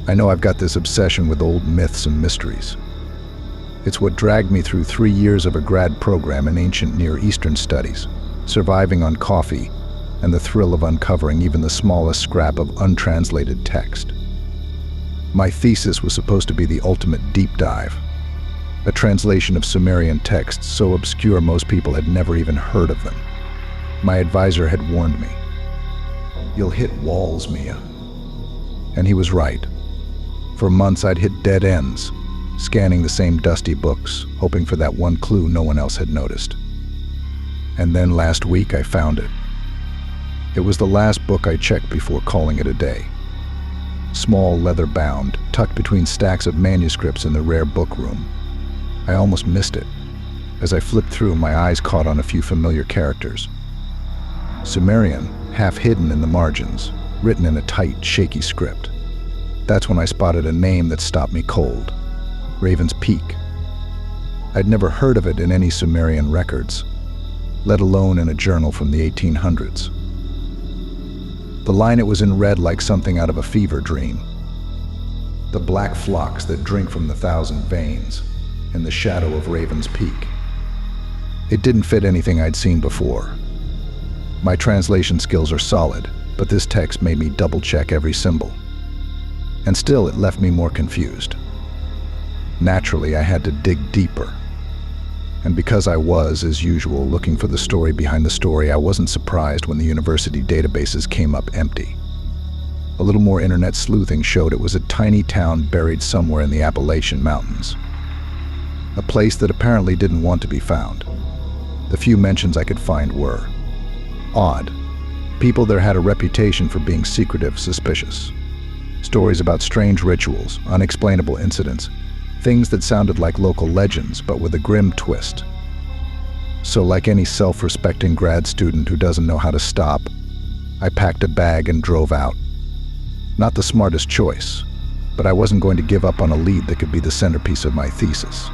I know I've got this obsession with old myths and mysteries. It's what dragged me through 3 years of a grad program in ancient Near Eastern studies, surviving on coffee, and the thrill of uncovering even the smallest scrap of untranslated text. My thesis was supposed to be the ultimate deep dive, a translation of Sumerian texts so obscure most people had never even heard of them. My advisor had warned me, "You'll hit walls, Mia." And he was right. For months I'd hit dead ends, scanning the same dusty books, hoping for that one clue no one else had noticed. And then last week I found it. It was the last book I checked before calling it a day. Small, leather-bound, tucked between stacks of manuscripts in the rare book room. I almost missed it. As I flipped through, my eyes caught on a few familiar characters. Sumerian, half hidden in the margins, written in a tight, shaky script. That's when I spotted a name that stopped me cold. Raven's Peak. I'd never heard of it in any Sumerian records, let alone in a journal from the 1800s. The line it was in read like something out of a fever dream. "The black flocks that drink from the 1,000 veins, in the shadow of Raven's Peak." It didn't fit anything I'd seen before. My translation skills are solid, but this text made me double-check every symbol. And still, it left me more confused. Naturally, I had to dig deeper. And because I was, as usual, looking for the story behind the story, I wasn't surprised when the university databases came up empty. A little more internet sleuthing showed it was a tiny town buried somewhere in the Appalachian Mountains. A place that apparently didn't want to be found. The few mentions I could find were odd. People there had a reputation for being secretive, suspicious. Stories about strange rituals, unexplainable incidents, things that sounded like local legends, but with a grim twist. So like any self-respecting grad student who doesn't know how to stop, I packed a bag and drove out. Not the smartest choice, but I wasn't going to give up on a lead that could be the centerpiece of my thesis.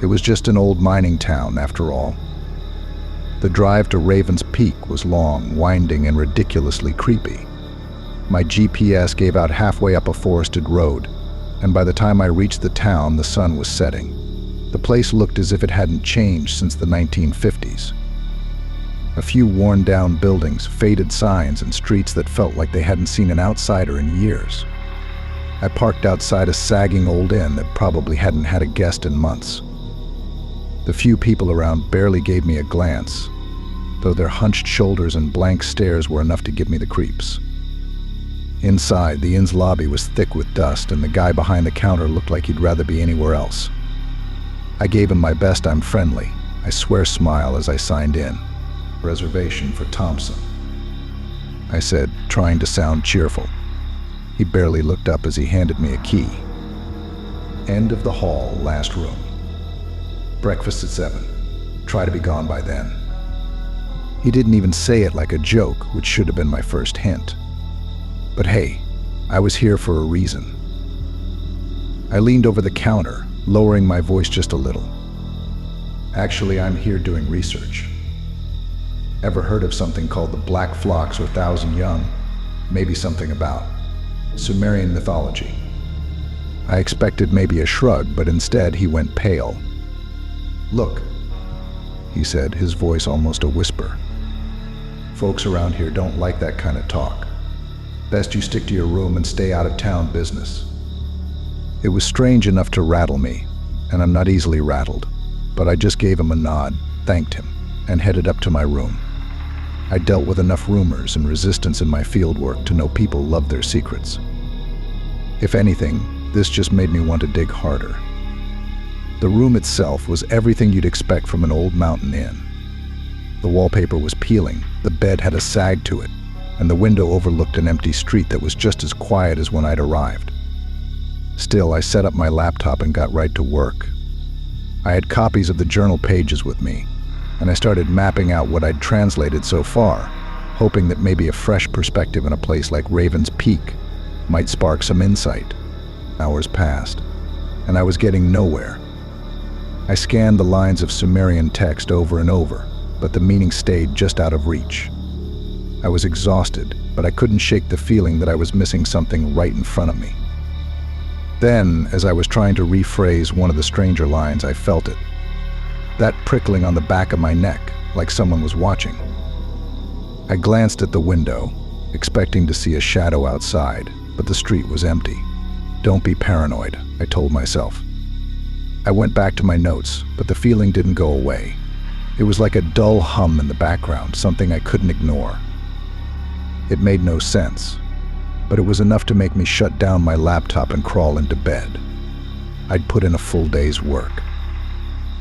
It was just an old mining town, after all. The drive to Raven's Peak was long, winding, and ridiculously creepy. My GPS gave out halfway up a forested road, and by the time I reached the town, the sun was setting. The place looked as if it hadn't changed since the 1950s. A few worn-down buildings, faded signs, and streets that felt like they hadn't seen an outsider in years. I parked outside a sagging old inn that probably hadn't had a guest in months. The few people around barely gave me a glance, though their hunched shoulders and blank stares were enough to give me the creeps. Inside, the inn's lobby was thick with dust, and the guy behind the counter looked like he'd rather be anywhere else. I gave him my best "I'm friendly," I swear smile as I signed in. "Reservation for Thompson," I said, trying to sound cheerful. He barely looked up as he handed me a key. "End of the hall, last room. Breakfast at 7. Try to be gone by then." He didn't even say it like a joke, which should have been my first hint. But hey, I was here for a reason. I leaned over the counter, lowering my voice just a little. "Actually, I'm here doing research. Ever heard of something called the Black Flocks or 1,000 Young? Maybe something about Sumerian mythology." I expected maybe a shrug, but instead he went pale. "Look," he said, his voice almost a whisper. "Folks around here don't like that kind of talk. Best you stick to your room and stay out of town business." It was strange enough to rattle me, and I'm not easily rattled, but I just gave him a nod, thanked him, and headed up to my room. I dealt with enough rumors and resistance in my fieldwork to know people love their secrets. If anything, this just made me want to dig harder. The room itself was everything you'd expect from an old mountain inn. The wallpaper was peeling, the bed had a sag to it, and the window overlooked an empty street that was just as quiet as when I'd arrived. Still, I set up my laptop and got right to work. I had copies of the journal pages with me, and I started mapping out what I'd translated so far, hoping that maybe a fresh perspective in a place like Raven's Peak might spark some insight. Hours passed, and I was getting nowhere. I scanned the lines of Sumerian text over and over, but the meaning stayed just out of reach. I was exhausted, but I couldn't shake the feeling that I was missing something right in front of me. Then, as I was trying to rephrase one of the stranger lines, I felt it. That prickling on the back of my neck, like someone was watching. I glanced at the window, expecting to see a shadow outside, but the street was empty. Don't be paranoid, I told myself. I went back to my notes, but the feeling didn't go away. It was like a dull hum in the background, something I couldn't ignore. It made no sense, but it was enough to make me shut down my laptop and crawl into bed. I'd put in a full day's work.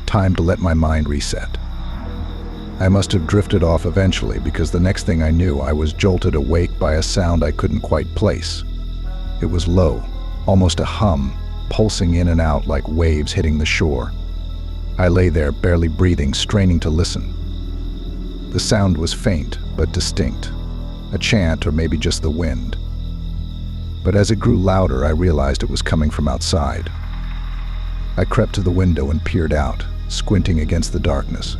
Time to let my mind reset. I must have drifted off eventually, because the next thing I knew, I was jolted awake by a sound I couldn't quite place. It was low, almost a hum, pulsing in and out like waves hitting the shore. I lay there, barely breathing, straining to listen. The sound was faint, but distinct. A chant, or maybe just the wind. But as it grew louder, I realized it was coming from outside. I crept to the window and peered out, squinting against the darkness.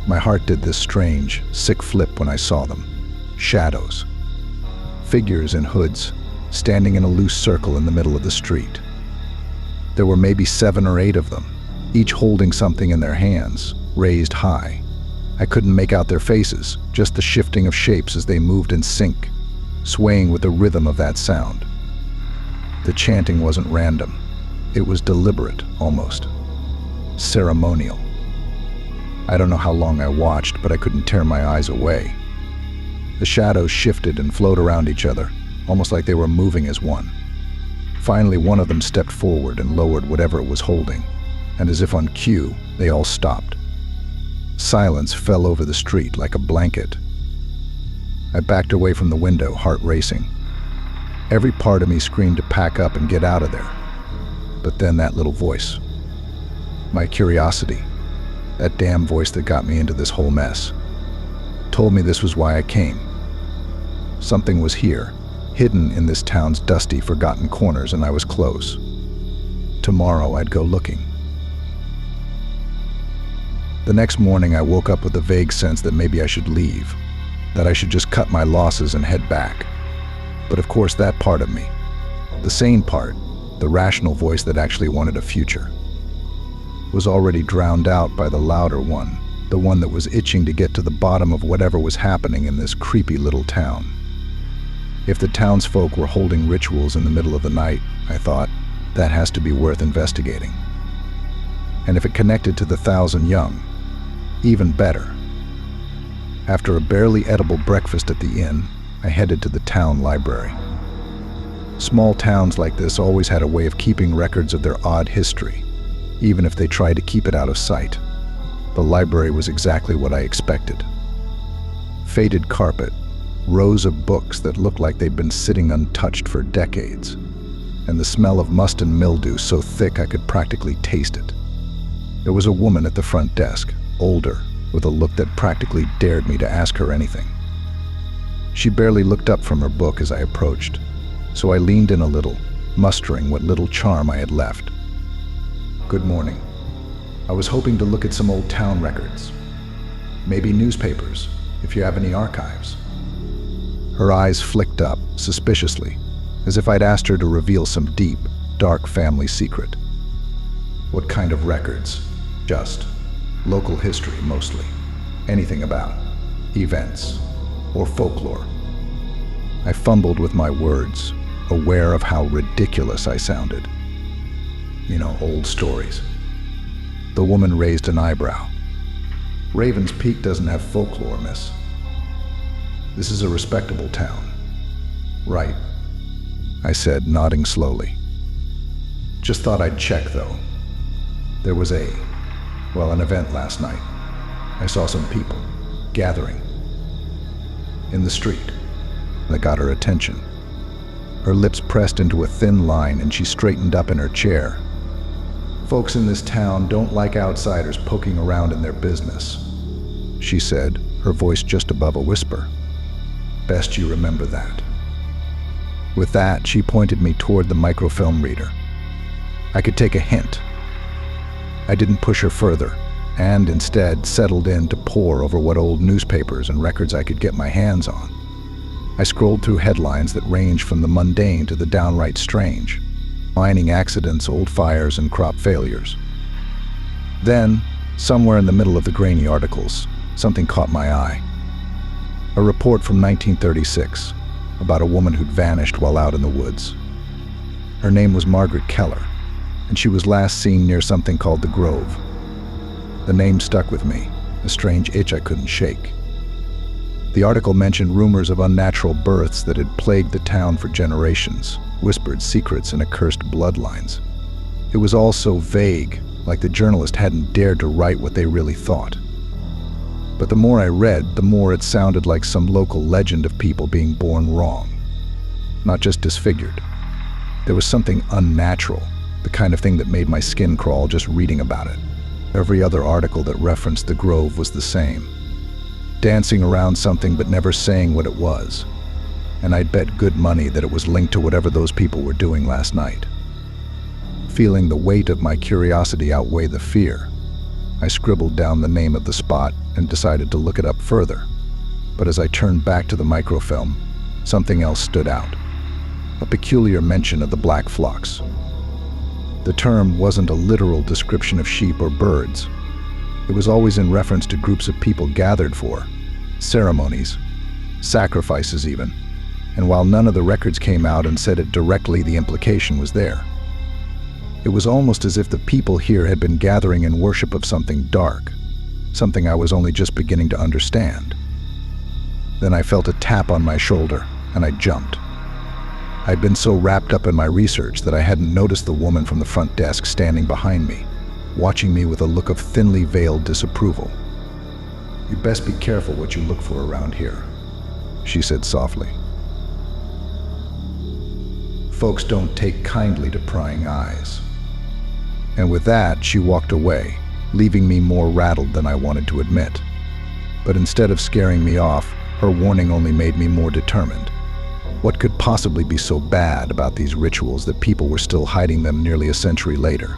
My heart did this strange, sick flip when I saw them. Shadows. Figures in hoods, standing in a loose circle in the middle of the street. There were maybe 7 or 8 of them, each holding something in their hands, raised high. I couldn't make out their faces, just the shifting of shapes as they moved in sync, swaying with the rhythm of that sound. The chanting wasn't random. It was deliberate, almost. Ceremonial. I don't know how long I watched, but I couldn't tear my eyes away. The shadows shifted and flowed around each other, almost like they were moving as one. Finally, one of them stepped forward and lowered whatever it was holding, and as if on cue, they all stopped. Silence fell over the street like a blanket. I backed away from the window, heart racing. Every part of me screamed to pack up and get out of there. But then that little voice. My curiosity, that damn voice that got me into this whole mess, told me this was why I came. Something was here, hidden in this town's dusty, forgotten corners, and I was close. Tomorrow I'd go looking. The next morning I woke up with a vague sense that maybe I should leave, that I should just cut my losses and head back. But of course that part of me, the sane part, the rational voice that actually wanted a future, was already drowned out by the louder one, the one that was itching to get to the bottom of whatever was happening in this creepy little town. If the townsfolk were holding rituals in the middle of the night, I thought, that has to be worth investigating. And if it connected to the 1,000 young, even better. After a barely edible breakfast at the inn, I headed to the town library. Small towns like this always had a way of keeping records of their odd history, even if they tried to keep it out of sight. The library was exactly what I expected. Faded carpet, rows of books that looked like they'd been sitting untouched for decades, and the smell of must and mildew so thick I could practically taste it. There was a woman at the front desk, older, with a look that practically dared me to ask her anything. She barely looked up from her book as I approached, so I leaned in a little, mustering what little charm I had left. "Good morning. I was hoping to look at some old town records. Maybe newspapers, if you have any archives." Her eyes flicked up, suspiciously, as if I'd asked her to reveal some deep, dark family secret. "What kind of records?" "Just local history, mostly. Anything about events or folklore." I fumbled with my words, aware of how ridiculous I sounded. "You know, old stories." The woman raised an eyebrow. "Raven's Peak doesn't have folklore, miss. This is a respectable town." "Right," I said, nodding slowly. "Just thought I'd check, though. There was an event last night. I saw some people gathering in the street." That got her attention. Her lips pressed into a thin line and she straightened up in her chair. "Folks in this town don't like outsiders poking around in their business," she said, her voice just above a whisper. "Best you remember that." With that, she pointed me toward the microfilm reader. I could take a hint. I didn't push her further, and instead settled in to pore over what old newspapers and records I could get my hands on. I scrolled through headlines that ranged from the mundane to the downright strange. mining accidents, old fires, and crop failures. Then, somewhere in the middle of the grainy articles, something caught my eye. A report from 1936 about a woman who'd vanished while out in the woods. Her name was Margaret Keller, and she was last seen near something called the Grove. The name stuck with me, a strange itch I couldn't shake. The article mentioned rumors of unnatural births that had plagued the town for generations, whispered secrets and accursed bloodlines. It was all so vague, like the journalist hadn't dared to write what they really thought. But the more I read, the more it sounded like some local legend of people being born wrong, not just disfigured. There was something unnatural, the kind of thing that made my skin crawl just reading about it. Every other article that referenced the Grove was the same. Dancing around something but never saying what it was. And I'd bet good money that it was linked to whatever those people were doing last night. Feeling the weight of my curiosity outweigh the fear, I scribbled down the name of the spot and decided to look it up further. But as I turned back to the microfilm, something else stood out. A peculiar mention of the black flocks. The term wasn't a literal description of sheep or birds. It was always in reference to groups of people gathered for ceremonies, sacrifices even. And while none of the records came out and said it directly, the implication was there. It was almost as if the people here had been gathering in worship of something dark, something I was only just beginning to understand. Then I felt a tap on my shoulder, and I jumped. I'd been so wrapped up in my research that I hadn't noticed the woman from the front desk standing behind me, watching me with a look of thinly veiled disapproval. "You best be careful what you look for around here," she said softly. "Folks don't take kindly to prying eyes." And with that, she walked away, leaving me more rattled than I wanted to admit. But instead of scaring me off, her warning only made me more determined. What could possibly be so bad about these rituals that people were still hiding them nearly a century later?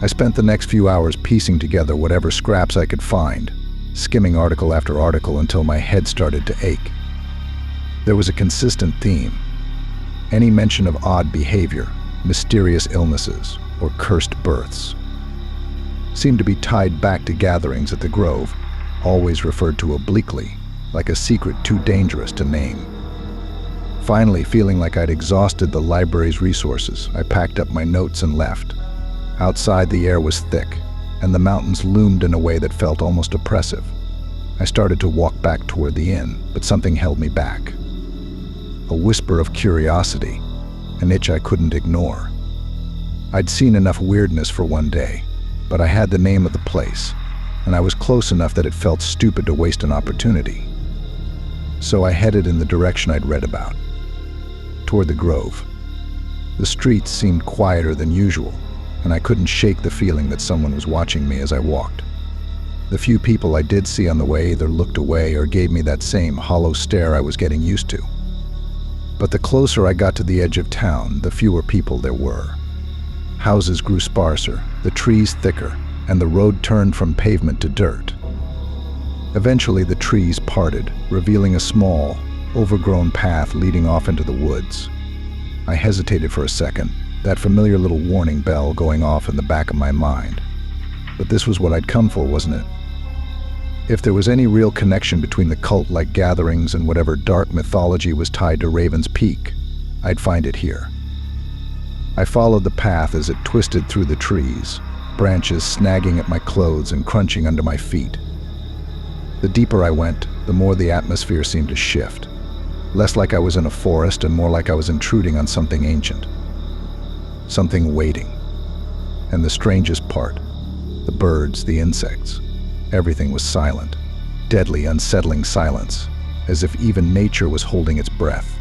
I spent the next few hours piecing together whatever scraps I could find, skimming article after article until my head started to ache. There was a consistent theme. Any mention of odd behavior, mysterious illnesses, or cursed births seemed to be tied back to gatherings at the Grove, always referred to obliquely, like a secret too dangerous to name. Finally, feeling like I'd exhausted the library's resources, I packed up my notes and left. Outside, the air was thick, and the mountains loomed in a way that felt almost oppressive. I started to walk back toward the inn, but something held me back. A whisper of curiosity, an itch I couldn't ignore. I'd seen enough weirdness for one day, but I had the name of the place, and I was close enough that it felt stupid to waste an opportunity. So I headed in the direction I'd read about, toward the Grove. The streets seemed quieter than usual, and I couldn't shake the feeling that someone was watching me as I walked. The few people I did see on the way either looked away or gave me that same hollow stare I was getting used to. But the closer I got to the edge of town, the fewer people there were. Houses grew sparser, the trees thicker, and the road turned from pavement to dirt. Eventually the trees parted, revealing a small, overgrown path leading off into the woods. I hesitated for a second, that familiar little warning bell going off in the back of my mind. But this was what I'd come for, wasn't it? If there was any real connection between the cult-like gatherings and whatever dark mythology was tied to Raven's Peak, I'd find it here. I followed the path as it twisted through the trees, branches snagging at my clothes and crunching under my feet. The deeper I went, the more the atmosphere seemed to shift. Less like I was in a forest and more like I was intruding on something ancient. Something waiting. And the strangest part, the birds, the insects, everything was silent. Deadly, unsettling silence, as if even nature was holding its breath.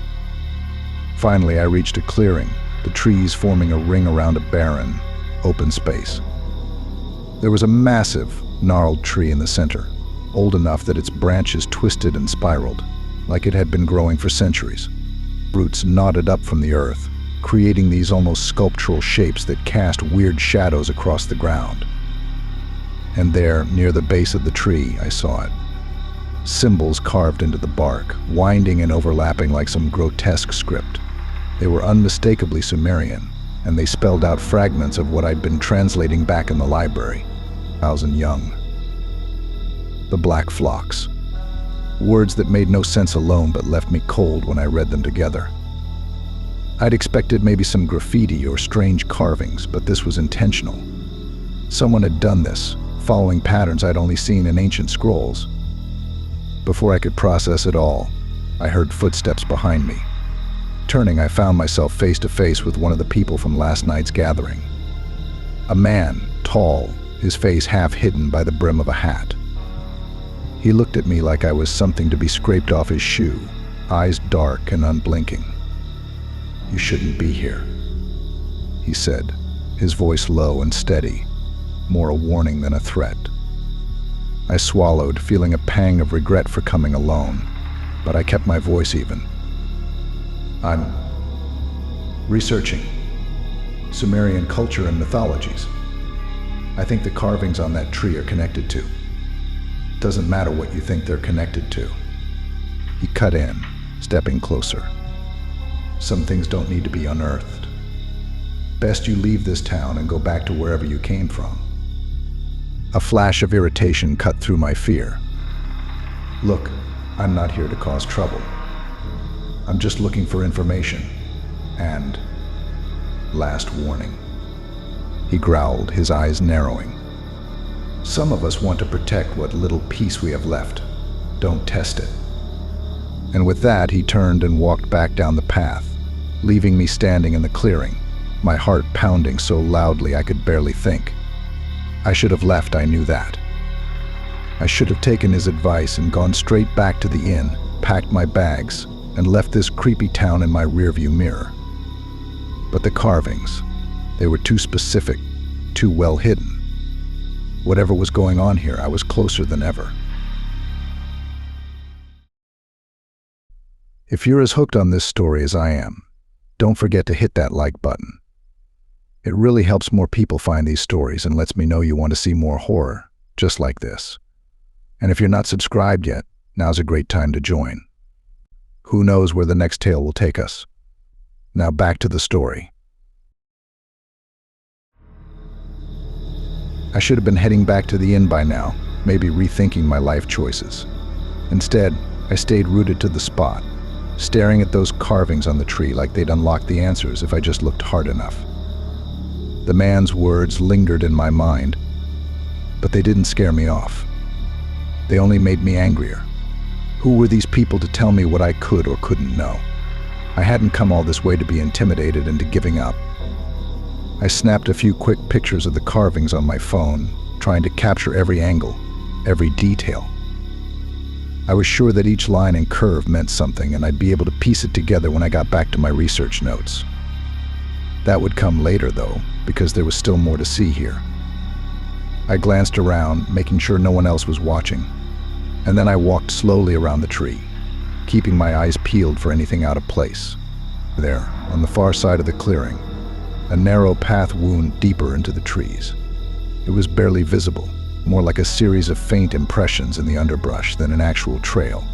Finally, I reached a clearing, the trees forming a ring around a barren, open space. There was a massive, gnarled tree in the center, old enough that its branches twisted and spiraled, like it had been growing for centuries. Roots knotted up from the earth, creating these almost sculptural shapes that cast weird shadows across the ground. And there, near the base of the tree, I saw it. Symbols carved into the bark, winding and overlapping like some grotesque script. They were unmistakably Sumerian, and they spelled out fragments of what I'd been translating back in the library. Thousand young. The black flocks. Words that made no sense alone but left me cold when I read them together. I'd expected maybe some graffiti or strange carvings, but this was intentional. Someone had done this, following patterns I'd only seen in ancient scrolls. Before I could process it all, I heard footsteps behind me. Turning, I found myself face to face with one of the people from last night's gathering. A man, tall, his face half hidden by the brim of a hat. He looked at me like I was something to be scraped off his shoe, eyes dark and unblinking. "You shouldn't be here," he said, his voice low and steady, more a warning than a threat. I swallowed, feeling a pang of regret for coming alone, but I kept my voice even. "I'm researching Sumerian culture and mythologies. I think the carvings on that tree are connected to. Doesn't matter what you think they're connected to." He cut in, stepping closer. "Some things don't need to be unearthed. Best you leave this town and go back to wherever you came from." A flash of irritation cut through my fear. "Look, I'm not here to cause trouble. I'm just looking for information. And last warning." He growled, his eyes narrowing. "Some of us want to protect what little peace we have left. Don't test it." And with that, he turned and walked back down the path, leaving me standing in the clearing, my heart pounding so loudly I could barely think. I should have left, I knew that. I should have taken his advice and gone straight back to the inn, packed my bags, and left this creepy town in my rearview mirror. But the carvings, they were too specific, too well hidden. Whatever was going on here, I was closer than ever. If you're as hooked on this story as I am, don't forget to hit that like button. It really helps more people find these stories and lets me know you want to see more horror, just like this. And if you're not subscribed yet, now's a great time to join. Who knows where the next tale will take us? Now back to the story. I should have been heading back to the inn by now, maybe rethinking my life choices. Instead, I stayed rooted to the spot, staring at those carvings on the tree like they'd unlock the answers if I just looked hard enough. The man's words lingered in my mind, but they didn't scare me off. They only made me angrier. Who were these people to tell me what I could or couldn't know? I hadn't come all this way to be intimidated into giving up. I snapped a few quick pictures of the carvings on my phone, trying to capture every angle, every detail. I was sure that each line and curve meant something, and I'd be able to piece it together when I got back to my research notes. That would come later, though, because there was still more to see here. I glanced around, making sure no one else was watching, and then I walked slowly around the tree, keeping my eyes peeled for anything out of place. There, on the far side of the clearing, a narrow path wound deeper into the trees. It was barely visible, more like a series of faint impressions in the underbrush than an actual trail.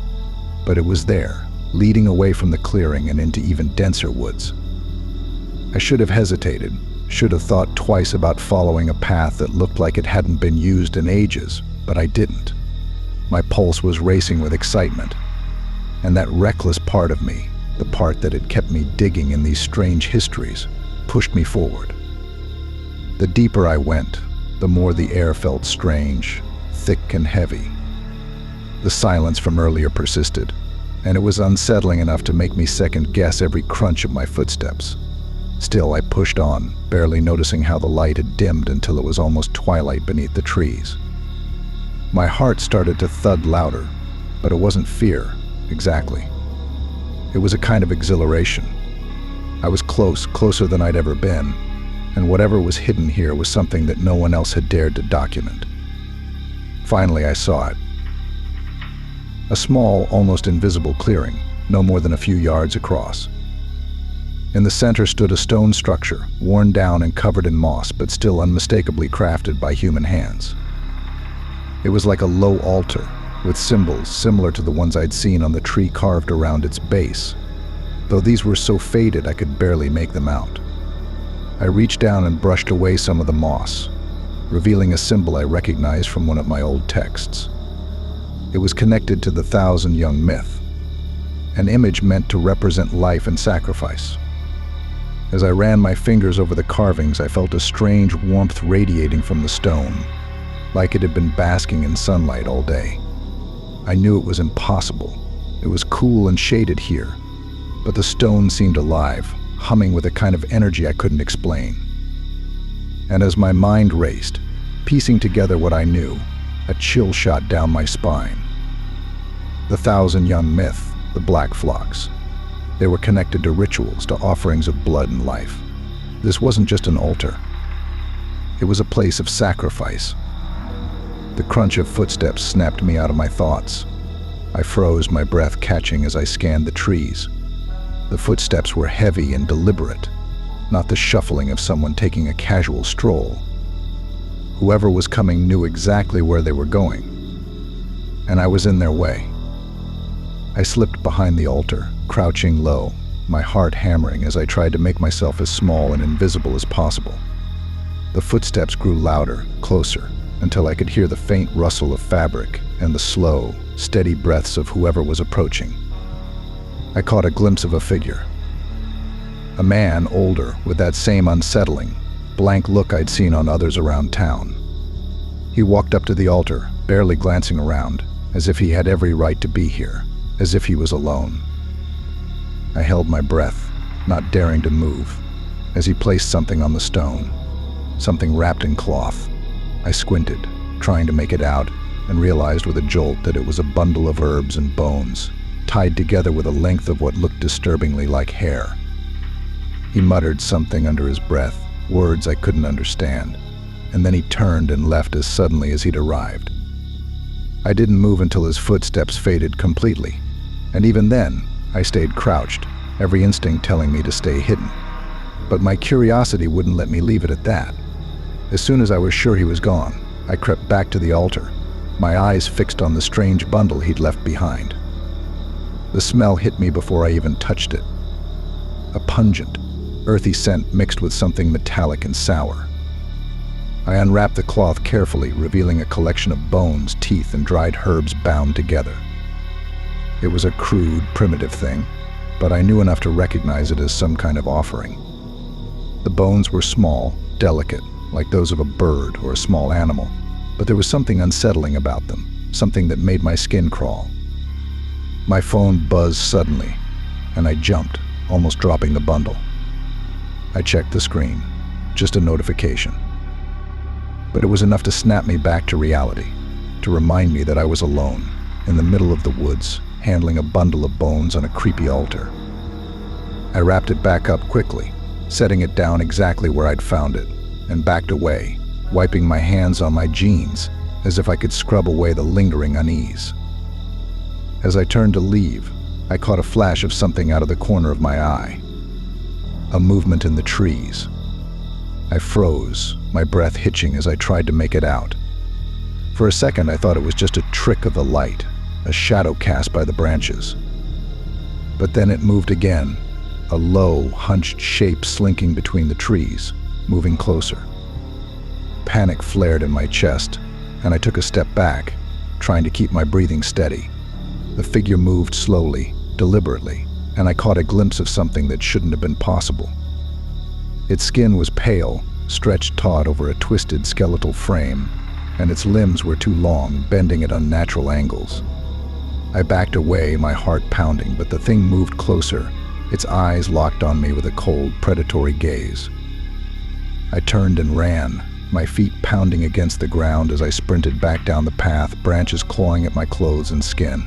But it was there, leading away from the clearing and into even denser woods. I should have hesitated, should have thought twice about following a path that looked like it hadn't been used in ages, but I didn't. My pulse was racing with excitement, and that reckless part of me, the part that had kept me digging in these strange histories, pushed me forward. The deeper I went, the more the air felt strange, thick and heavy. The silence from earlier persisted, and it was unsettling enough to make me second-guess every crunch of my footsteps. Still, I pushed on, barely noticing how the light had dimmed until it was almost twilight beneath the trees. My heart started to thud louder, but it wasn't fear, exactly. It was a kind of exhilaration. I was closer than I'd ever been, and whatever was hidden here was something that no one else had dared to document. Finally, I saw it. A small, almost invisible clearing, no more than a few yards across. In the center stood a stone structure, worn down and covered in moss, but still unmistakably crafted by human hands. It was like a low altar, with symbols similar to the ones I'd seen on the tree carved around its base, though these were so faded I could barely make them out. I reached down and brushed away some of the moss, revealing a symbol I recognized from one of my old texts. It was connected to the Thousand Young myth, an image meant to represent life and sacrifice. As I ran my fingers over the carvings, I felt a strange warmth radiating from the stone, like it had been basking in sunlight all day. I knew it was impossible. It was cool and shaded here, but the stone seemed alive, humming with a kind of energy I couldn't explain. And as my mind raced, piecing together what I knew, a chill shot down my spine. The Thousand Young myth, the Black Flocks. They were connected to rituals, to offerings of blood and life. This wasn't just an altar. It was a place of sacrifice. The crunch of footsteps snapped me out of my thoughts. I froze, my breath catching as I scanned the trees. The footsteps were heavy and deliberate, not the shuffling of someone taking a casual stroll. Whoever was coming knew exactly where they were going, and I was in their way. I slipped behind the altar, crouching low, my heart hammering as I tried to make myself as small and invisible as possible. The footsteps grew louder, closer, until I could hear the faint rustle of fabric and the slow, steady breaths of whoever was approaching. I caught a glimpse of a figure. A man, older, with that same unsettling, blank look I'd seen on others around town. He walked up to the altar, barely glancing around, as if he had every right to be here, as if he was alone. I held my breath, not daring to move, as he placed something on the stone, something wrapped in cloth. I squinted, trying to make it out, and realized with a jolt that it was a bundle of herbs and bones, tied together with a length of what looked disturbingly like hair. He muttered something under his breath, words I couldn't understand, and then he turned and left as suddenly as he'd arrived. I didn't move until his footsteps faded completely, and even then, I stayed crouched, every instinct telling me to stay hidden. But my curiosity wouldn't let me leave it at that. As soon as I was sure he was gone, I crept back to the altar, my eyes fixed on the strange bundle he'd left behind. The smell hit me before I even touched it. A pungent, earthy scent mixed with something metallic and sour. I unwrapped the cloth carefully, revealing a collection of bones, teeth, and dried herbs bound together. It was a crude, primitive thing, but I knew enough to recognize it as some kind of offering. The bones were small, delicate, like those of a bird or a small animal, but there was something unsettling about them, something that made my skin crawl. My phone buzzed suddenly, and I jumped, almost dropping the bundle. I checked the screen, just a notification. But it was enough to snap me back to reality, to remind me that I was alone, in the middle of the woods, handling a bundle of bones on a creepy altar. I wrapped it back up quickly, setting it down exactly where I'd found it, and backed away, wiping my hands on my jeans, as if I could scrub away the lingering unease. As I turned to leave, I caught a flash of something out of the corner of my eye. A movement in the trees. I froze, my breath hitching as I tried to make it out. For a second, I thought it was just a trick of the light, a shadow cast by the branches. But then it moved again, a low, hunched shape slinking between the trees, moving closer. Panic flared in my chest, and I took a step back, trying to keep my breathing steady. The figure moved slowly, deliberately, and I caught a glimpse of something that shouldn't have been possible. Its skin was pale, stretched taut over a twisted skeletal frame, and its limbs were too long, bending at unnatural angles. I backed away, my heart pounding, but the thing moved closer, its eyes locked on me with a cold, predatory gaze. I turned and ran, my feet pounding against the ground as I sprinted back down the path, branches clawing at my clothes and skin.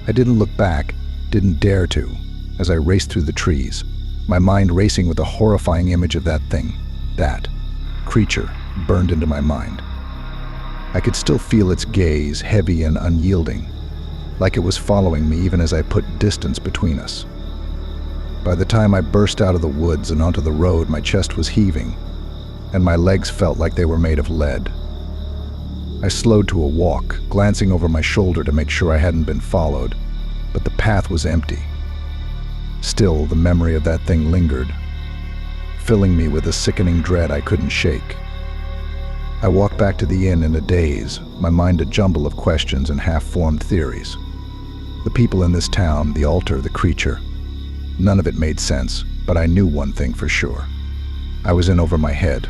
I didn't look back, didn't dare to, as I raced through the trees, my mind racing with a horrifying image of that thing, that creature, burned into my mind. I could still feel its gaze, heavy and unyielding, like it was following me even as I put distance between us. By the time I burst out of the woods and onto the road, my chest was heaving, and my legs felt like they were made of lead. I slowed to a walk, glancing over my shoulder to make sure I hadn't been followed, but the path was empty. Still, the memory of that thing lingered. filling me with a sickening dread I couldn't shake. I walked back to the inn in a daze, my mind a jumble of questions and half-formed theories. The people in this town, the altar, the creature, none of it made sense, but I knew one thing for sure. I was in over my head.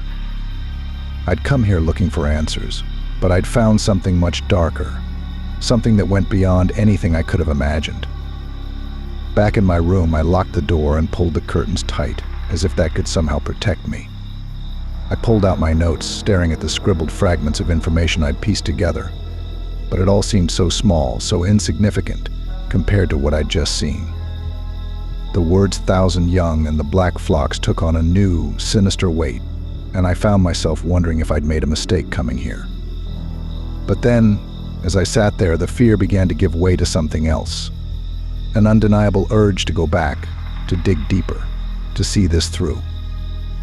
I'd come here looking for answers, but I'd found something much darker, something that went beyond anything I could have imagined. Back in my room, I locked the door and pulled the curtains tight, as if that could somehow protect me. I pulled out my notes, staring at the scribbled fragments of information I'd pieced together, but it all seemed so small, so insignificant, compared to what I'd just seen. The words "thousand young" and the black flocks took on a new, sinister weight, and I found myself wondering if I'd made a mistake coming here. But then, as I sat there, the fear began to give way to something else. An undeniable urge to go back, to dig deeper, to see this through.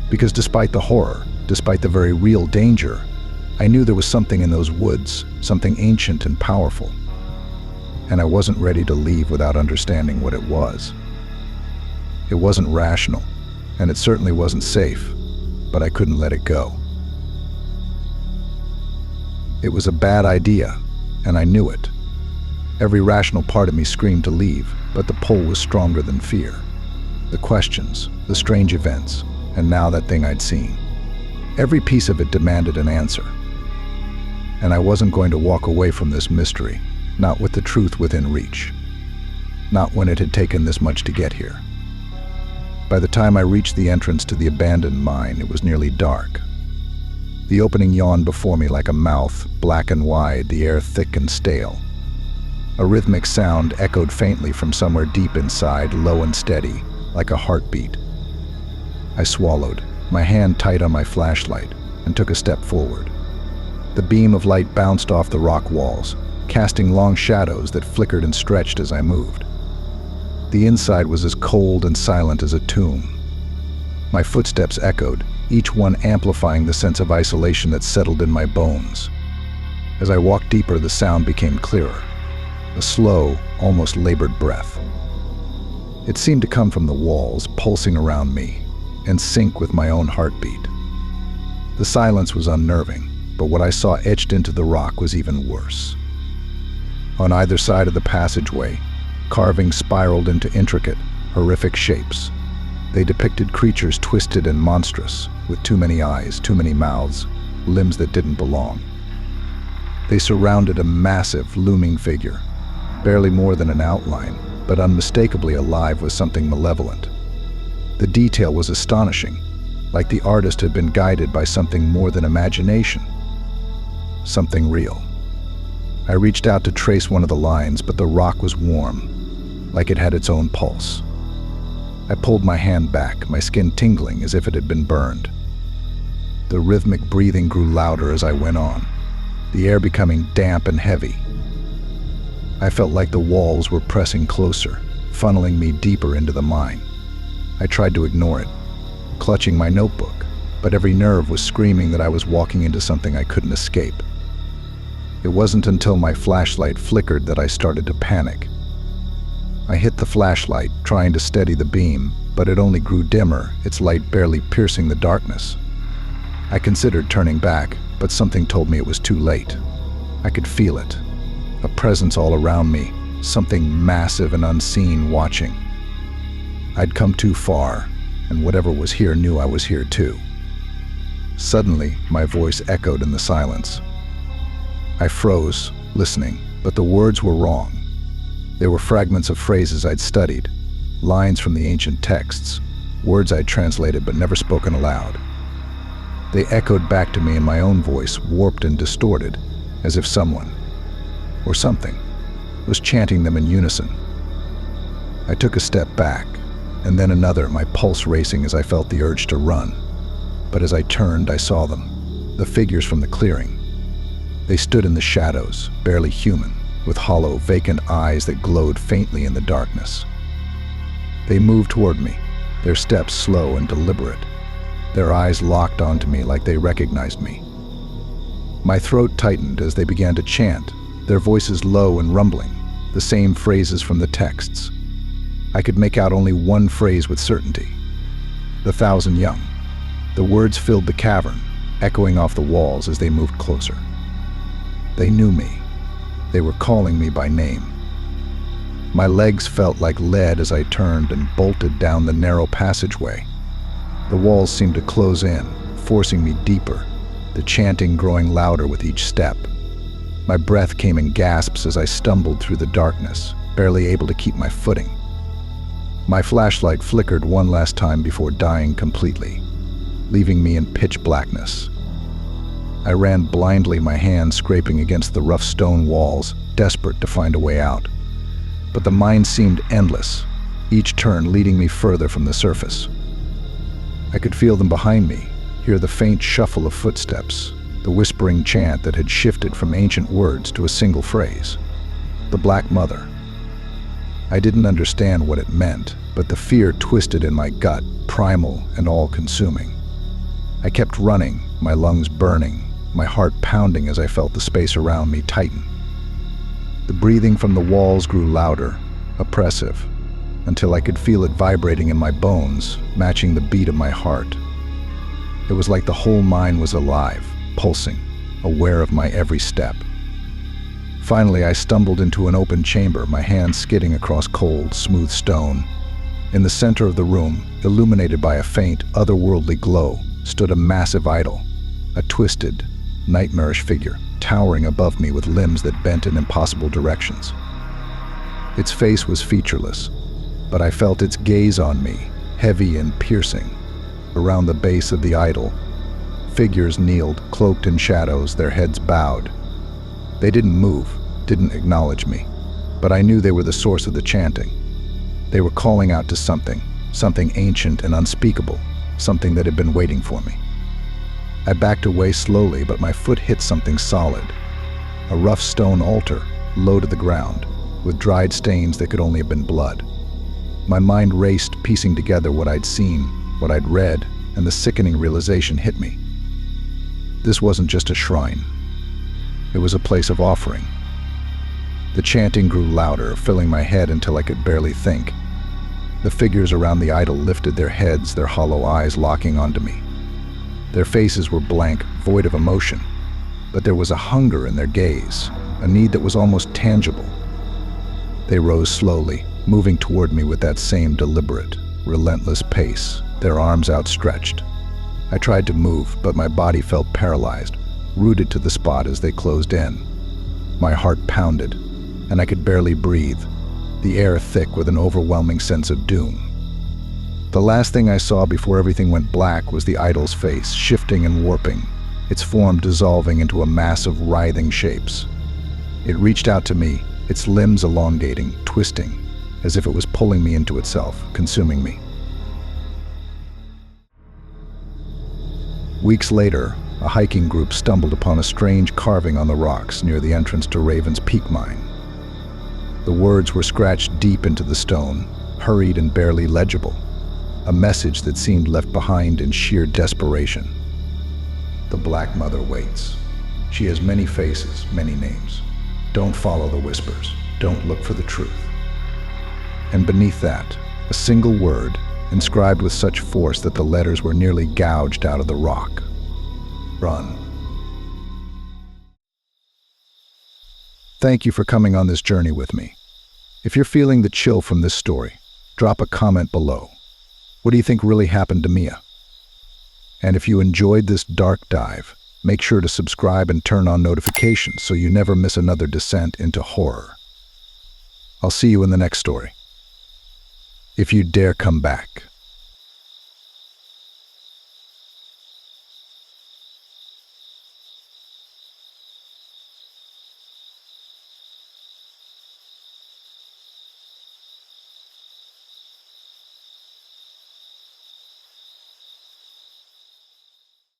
Because despite the horror, despite the very real danger, I knew there was something in those woods, something ancient and powerful. And I wasn't ready to leave without understanding what it was. It wasn't rational, and it certainly wasn't safe, but I couldn't let it go. It was a bad idea, and I knew it. Every rational part of me screamed to leave, but the pull was stronger than fear. The questions, the strange events, and now that thing I'd seen. Every piece of it demanded an answer. And I wasn't going to walk away from this mystery, not with the truth within reach. Not when it had taken this much to get here. By the time I reached the entrance to the abandoned mine, it was nearly dark. The opening yawned before me like a mouth, black and wide, the air thick and stale. A rhythmic sound echoed faintly from somewhere deep inside, low and steady, like a heartbeat. I swallowed, my hand tight on my flashlight, and took a step forward. The beam of light bounced off the rock walls, casting long shadows that flickered and stretched as I moved. The inside was as cold and silent as a tomb. My footsteps echoed, each one amplifying the sense of isolation that settled in my bones. As I walked deeper, the sound became clearer, a slow, almost labored breath. It seemed to come from the walls, pulsing around me, and sync with my own heartbeat. The silence was unnerving, but what I saw etched into the rock was even worse. On either side of the passageway, carvings spiraled into intricate, horrific shapes. They depicted creatures twisted and monstrous, with too many eyes, too many mouths, limbs that didn't belong. They surrounded a massive, looming figure, barely more than an outline, but unmistakably alive with something malevolent. The detail was astonishing, like the artist had been guided by something more than imagination. Something real. I reached out to trace one of the lines, but the rock was warm, like it had its own pulse. I pulled my hand back, my skin tingling as if it had been burned. The rhythmic breathing grew louder as I went on, the air becoming damp and heavy. I felt like the walls were pressing closer, funneling me deeper into the mine. I tried to ignore it, clutching my notebook, but every nerve was screaming that I was walking into something I couldn't escape. It wasn't until my flashlight flickered that I started to panic. I hit the flashlight, trying to steady the beam, but it only grew dimmer, its light barely piercing the darkness. I considered turning back, but something told me it was too late. I could feel it, a presence all around me, something massive and unseen watching. I'd come too far, and whatever was here knew I was here too. Suddenly, my voice echoed in the silence. I froze, listening, but the words were wrong. They were fragments of phrases I'd studied, lines from the ancient texts, words I'd translated but never spoken aloud. They echoed back to me in my own voice, warped and distorted, as if someone, or something, was chanting them in unison. I took a step back, and then another, my pulse racing as I felt the urge to run. But as I turned, I saw them, the figures from the clearing. They stood in the shadows, barely human, with hollow, vacant eyes that glowed faintly in the darkness. They moved toward me, their steps slow and deliberate, their eyes locked onto me like they recognized me. My throat tightened as they began to chant, their voices low and rumbling, the same phrases from the texts. I could make out only one phrase with certainty. The 1,000 young. The words filled the cavern, echoing off the walls as they moved closer. They knew me. They were calling me by name. My legs felt like lead as I turned and bolted down the narrow passageway. The walls seemed to close in, forcing me deeper, the chanting growing louder with each step. My breath came in gasps as I stumbled through the darkness, barely able to keep my footing. My flashlight flickered one last time before dying completely, leaving me in pitch blackness. I ran blindly, my hands scraping against the rough stone walls, desperate to find a way out. But the mine seemed endless, each turn leading me further from the surface. I could feel them behind me, hear the faint shuffle of footsteps, the whispering chant that had shifted from ancient words to a single phrase. The Black Mother. I didn't understand what it meant, but the fear twisted in my gut, primal and all-consuming. I kept running, my lungs burning, my heart pounding as I felt the space around me tighten. The breathing from the walls grew louder, oppressive, until I could feel it vibrating in my bones, matching the beat of my heart. It was like the whole mine was alive, pulsing, aware of my every step. Finally, I stumbled into an open chamber, my hands skidding across cold, smooth stone. In the center of the room, illuminated by a faint, otherworldly glow, stood a massive idol, a twisted, nightmarish figure, towering above me with limbs that bent in impossible directions. Its face was featureless, but I felt its gaze on me, heavy and piercing. Around the base of the idol, figures kneeled, cloaked in shadows, their heads bowed. They didn't move, didn't acknowledge me, but I knew they were the source of the chanting. They were calling out to something ancient and unspeakable, something that had been waiting for me. I backed away slowly, but my foot hit something solid. A rough stone altar, low to the ground, with dried stains that could only have been blood. My mind raced, piecing together what I'd seen, what I'd read, and the sickening realization hit me. This wasn't just a shrine. It was a place of offering. The chanting grew louder, filling my head until I could barely think. The figures around the idol lifted their heads, their hollow eyes locking onto me. Their faces were blank, void of emotion, but there was a hunger in their gaze, a need that was almost tangible. They rose slowly, moving toward me with that same deliberate, relentless pace, their arms outstretched. I tried to move, but my body felt paralyzed, rooted to the spot as they closed in. My heart pounded, and I could barely breathe, the air thick with an overwhelming sense of doom. The last thing I saw before everything went black was the idol's face, shifting and warping, its form dissolving into a mass of writhing shapes. It reached out to me, its limbs elongating, twisting, as if it was pulling me into itself, consuming me. Weeks later, a hiking group stumbled upon a strange carving on the rocks near the entrance to Raven's Peak mine. The words were scratched deep into the stone, hurried and barely legible, a message that seemed left behind in sheer desperation. The Black Mother waits. She has many faces, many names. Don't follow the whispers. Don't look for the truth. And beneath that, a single word, inscribed with such force that the letters were nearly gouged out of the rock. Run. Thank you for coming on this journey with me. If you're feeling the chill from this story, drop a comment below. What do you think really happened to Mia? And if you enjoyed this dark dive, make sure to subscribe and turn on notifications so you never miss another descent into horror. I'll see you in the next story. If you dare come back.